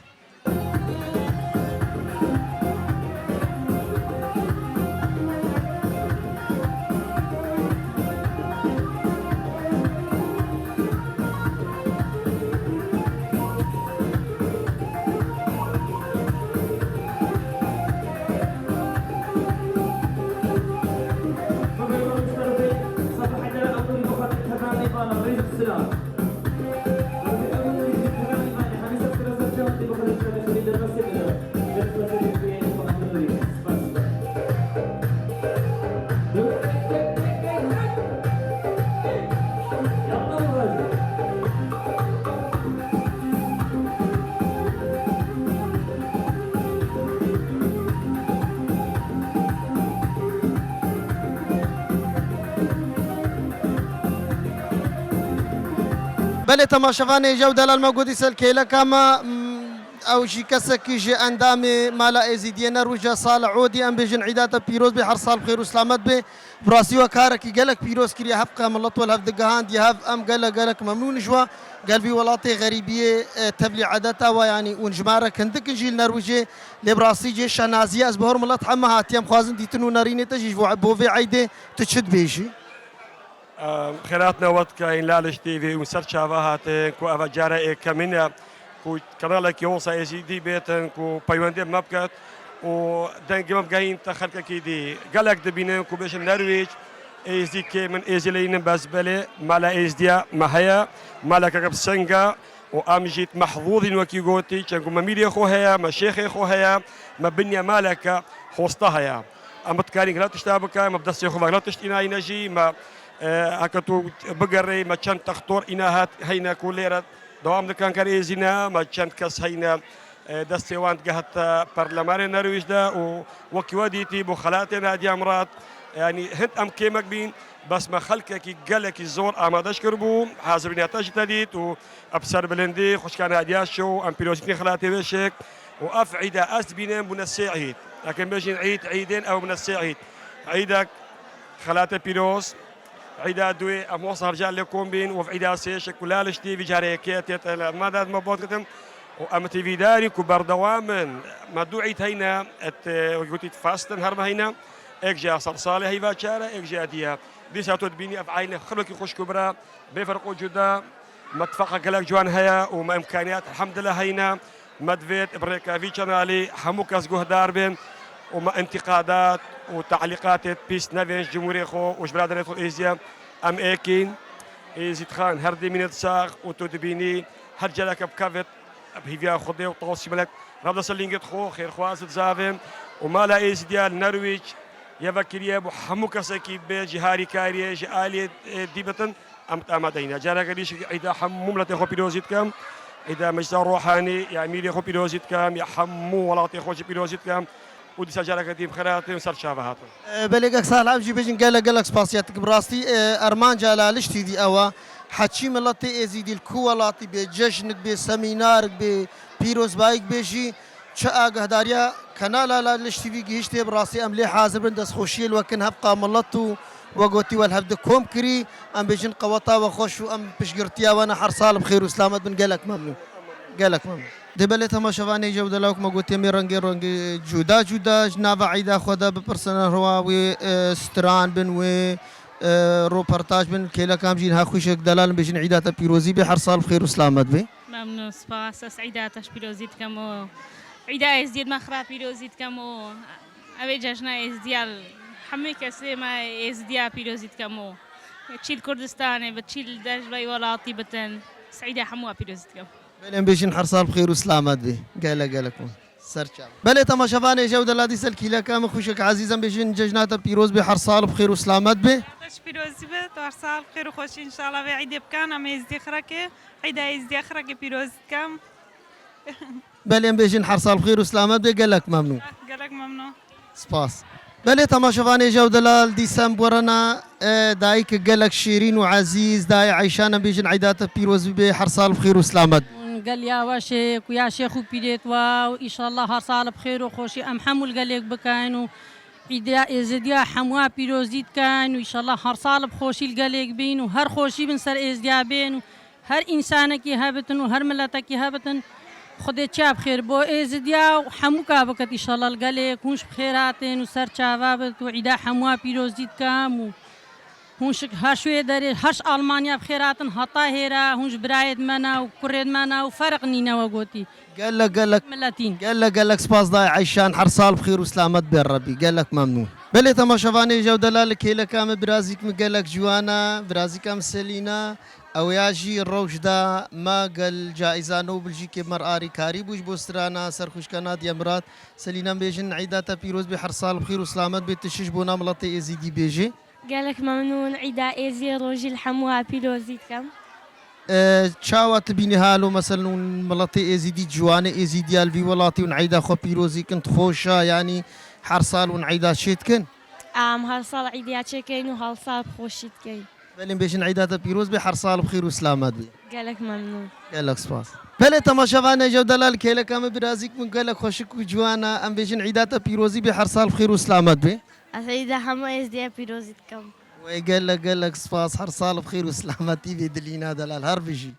بله تماشاوانه جو دلال موجودی سل کیلا کاما او شي كسكي جي اندامي مالا ازيديه نروجا صالح عودي ام بيجن عيدات بيروز بحر صال بخير وسلامت به براسي وكارك قالك بيروز كري هبقى من لطول هف دقهان دي هاف ام قالك ممنون جوا قال في ولاطي غريبيه تبلي عادتها ويعني ونجماره كندك جيل نروجي لبراسي جي شنازيه از بهور ملط حما هاتيام خوازن دي تنو نارينه تجي بوفي عيده تشد بيشي
خيراتنا وقت كاين لالش تي في وسر شافاهات كو افجاره كمينا كو كنالك يوصا يزيدي بيتن كو بايوندي مابكات و دنج مبقاين تخلك كيدي قالك دبينا كو باش النرويج ايزي كي من ايزيلين بازبلي مالا ازديا ماهيا مالا كاب سنغا وامجيت محظوظ وكي قوتي كانكو ماميلي خوهيا ما شيخي خوهيا ما بنيا مالك خوستها اما تكاري لا تشتابك ما بدس يخو لا تشتينا ينجي ما هكتو بقري ما كان تخطر إنها هينا كوليرا دوام كان كاريزينا ما كان كاس هينا دستيوان جهة برلمان النرويج دا وكواديتي بخلاتنا دي أمرات يعني هند أم كيمك بين بس ما خلكك قالك الزور أمادش كربو حاسبين يتاج تديت وأبصر بلندي خوش كان هدياشو أم بيروسيني خلاتي بشك وأفعدا أسبينا من السعيد لكن بيجي عيدين أو من السعيد عيدك خلاتي بيروس عيدا دوي اموس رجال لكم بين وفي عيدا سيش كلالش تي في جاريكيت ماذا ما بوتكم وام تي في داري كبر دوامن ما دوعيت هينا قلت فاستن هرم هينا اك جا صرصالي هي فاشاره اك جا ديا دي ساتو تبيني افعالي خلوك خوش كبرى بفرقوا جدا ما تفقق لك جوان هيا وما امكانيات الحمد لله هينا مدفيت بريكا في شنالي حموكاس جهدار بين وما انتقادات وتعليقات بيس نافينش جمهوري خو وش برادر يدخل ايزيا ام ايكين ايزيد خان هردي من الساق وتدبيني هرجلك بكافت بهيفيا خدي وطوسي ملك رابط سلينجت خو خير خوازت زافم وما لا ايز ديال نرويج يفكر يابو حموكا سكي بجهاري كاري جالي ديبتن ام تامدينا جارا قديش اذا حموملت خو بيروزيت كام اذا مجلس روحاني يا امير خو بيروزيت كام يا حمو ولا تخوش بيروزيت كام ودي سجارة قديم خيراتي وصار شافهات.
بلغك سال عبجي بيجن قالك سباسياتك براستي ارمان جلالش تيدي اوا حتشي ملاتي ازيدي الكوالاتي بجشنك بسمينارك ببيروز بايك بيجي شا قهداريا كنالا لا لشتي جيشتي براسي ام لي حازر بندس خوشيل وكن هبقى ملطو وقوتي والهبد كوم كري ام بيجن قوطا وخوشو ام بشقرتيا وانا حرصال بخير وسلامت بن قالك ممنون قالك ممنون دبلت ما شواني جودة لوك ما قلت يمي رنجي جودا جنابا عيدا خدا ببرسنال هوا و ستران بن و روبرتاج بن كيلا كام جين ها خوشك دلال بيجن عيدات بيروزي بحرصال بخير وسلامت بي
ممنون سپاس عيداتش بيروزيت كمو عيدا ازديد مخرا بيروزيت كمو اوي جشنا ازديال حمي كسي ما ازديا بيروزيت كمو تشيل كردستاني بتشيل دجبي ولاطي بتن سعيدة حموها بيروزيت كمو
بلين بيجن حرصال بخير وسلامت بي قالك سرچا بلي تما شفاني جودة لا دي سلكي لك ام خوشك عزيزا بيجن ججنات بيروز بحرصال بخير وسلامت بي
باش بيروزي بيت وحرصال بخير وخوش ان شاء الله بعيد بكان ام يزدي خركي عيدا يزدي خركي بيروز كام
بلين بيجن حرصال بخير وسلامت بي قالك ممنون
قالك ممنون
سباس بلي تما شفاني جودة لا ديسمبرنا دايك قالك شيرين وعزيز داي عيشان بيجن عيدات بيروز بحرصال بخير وسلامت
قال يا واشيك ويا شيخ وبيديت وإن شاء الله هر صال بخير وخوشي أم حمل قال لك بكاين وعيدا إزديا حموا بيروزيت كان وإن شاء الله هر صال بخوشي قال لك بين وهر خوشي بنسر إزديا بين وهر إنسانك يهبتن وهر ملتك يهبتن خدي تشاب خير بو إزديا وحموكا بكت إن شاء الله قال لك هونش بخيراتن وسر تشابات وعيدا حموا بيروزيت كام هونش هاشوي داري هاش ألمانيا بخيراتن هطا هيرا هونش برايد منا وكريد منا وفرق نينا وقوتي
قال
ملاتين
قال لك سباس ضاي عيشان حرصال بخير وسلامت بين ربي قال لك ممنون بلي تما شفاني جودة لك هيلا كام برازيك قال لك جوانا برازيك ام سيلينا او ياجي الروج دا ما قال جائزة نوبل جي كي مراري كاري بوش بوسترانا سرخوش كانات يا مرات سيلينا بيجن عيداتا بيروز بحرصال بخير وسلامت بيتشش بونا ملطي ازيدي بيجي
قالك ممنون عيدا ايزي روجي حموها بيروزيت كم
تشاوى تبيني هالو مثلا ملطي ايزيدي جواني ايزيدي الفي ولاتي ونعيدا خو بيروزي كنت خوشة يعني حرصال ونعيدا شيتكن
هالصال عيدا تشيكين وهالصال بخوشيت كين
بلين بيش نعيدا بيروز بحرصال بخير وسلامات بي
قالك ممنون
قالك سباس بله تماشاوان جو دلال کهلک ام برازیک من گلک خوشک و جوانا ام بیجن عیدات پیروزی به هر سال بخیر و سلامت به
عيدة حمو ازديا بيروزيت كم
وقال لك سباس هر سال بخير وسلامتي في دلينا دلال هر بيجي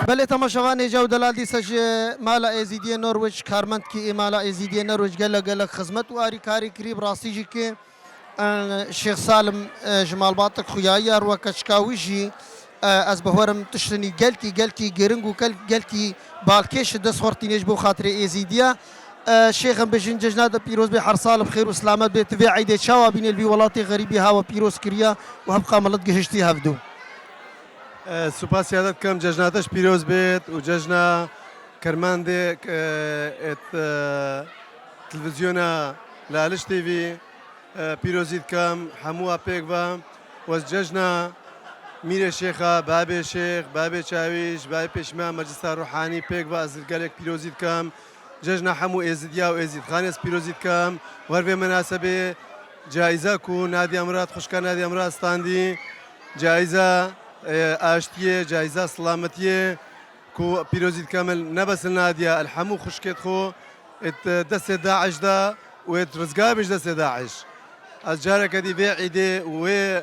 بله تماشاوان جو دلال دی سج مالا ازیدی نروژ کارمند کی مالا ازیدی نروژ گله خدمت و آری کاری کریب راستی جی که شیخ سالم جمال باطق خویایی رو کشکاویجی از بهورم تشتنی گلکی گرنگو گلکی بالکش دست خورتی نجبو خاطر ازیدیا شيخ بجن جناد بيروز بحر سال بخير وسلامات بتبع عيد شوا بين البي ولاتي غريبي هوا بيروز كريا وهبقى ملت جهشتي هفدو
سپاس یادت کم جشناتش پیروز بید و جشن کرمانده ات تلویزیونا لالش تیوی پیروزید کم همو اپیک و از جشن میر شیخا باب شیخ باب چاویش باب پشما مجلس روحانی پیک و از گلک پیروزید کم جشن همو ازدیا و ازید خانس پیروزید کم ورفه مناسبه جایزه کو نادی امرات خوشکار نادی امرات استاندی جایزه آشتیه جایزه سلامتیه کو پیروزید کامل نبس النادیه الحمو خشکت خو دست داعش دا و رزقا بش دست داعش از جاره کدی به عیده و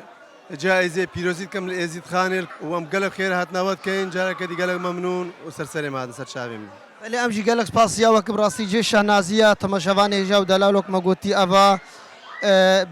جایزه پیروزید کامل ازید خانل و ام قلب خیر هات نواد کین جاره کدی قلب ممنون و سرسری ما سر شعبی
ولی امجی قالك سباسيا وكبراسي جيش نازيه تماشاواني جو دلالك ما قلتي افا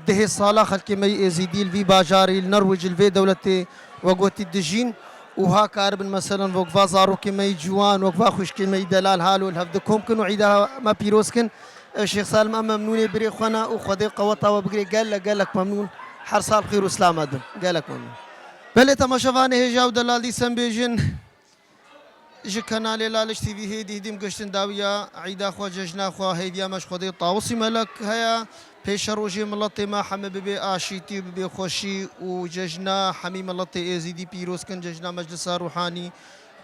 ده الصالة خلك مي ازيدي الفي باجاري النرويج الفي دولتي وقوتي الدجين وها كاربن مثلا وقفا زاروكي مي جوان وقفا خوشكي مي دلال هالو الهفدكم كنوا عيدها ما بيروسكن الشيخ سالم أما ممنون بري خنا وخدي قوطا وبقري قال لك ممنون حرصال خير وسلام أدن قال لك ممنون بل تماشافاني هجاو دلال دي سنبيجن جي كنالي لالش تي في هيدي ديم قشتن داوية عيدا خوا ججنا خوا هيديا مش خدي طاوسي ملك هيا پیش روزی ملتی ما همه ببی آشیتی ببی خوشی و جشنا حمی ملتی ازیدی پیروز کن جشنا مجلس روحانی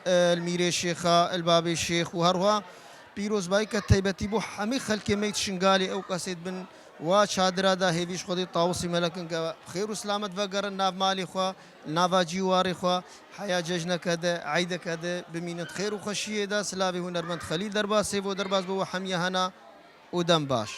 المیر الشيخ الباب الشيخ وهروها پیروز باي كتيبتي بو حمی خلق ميت شنغالي او قصيد بن وشادرا دا هيفيش خدي طاوسي ملكن خير وسلامت وقر ناف مالي خوا نافا جيواري خوا حيا ججنا كذا عيد كذا بمينة خير وخشيه دا سلافي هنرمند خليل درباس سيفو درباس بو حميه هنا ودم باش.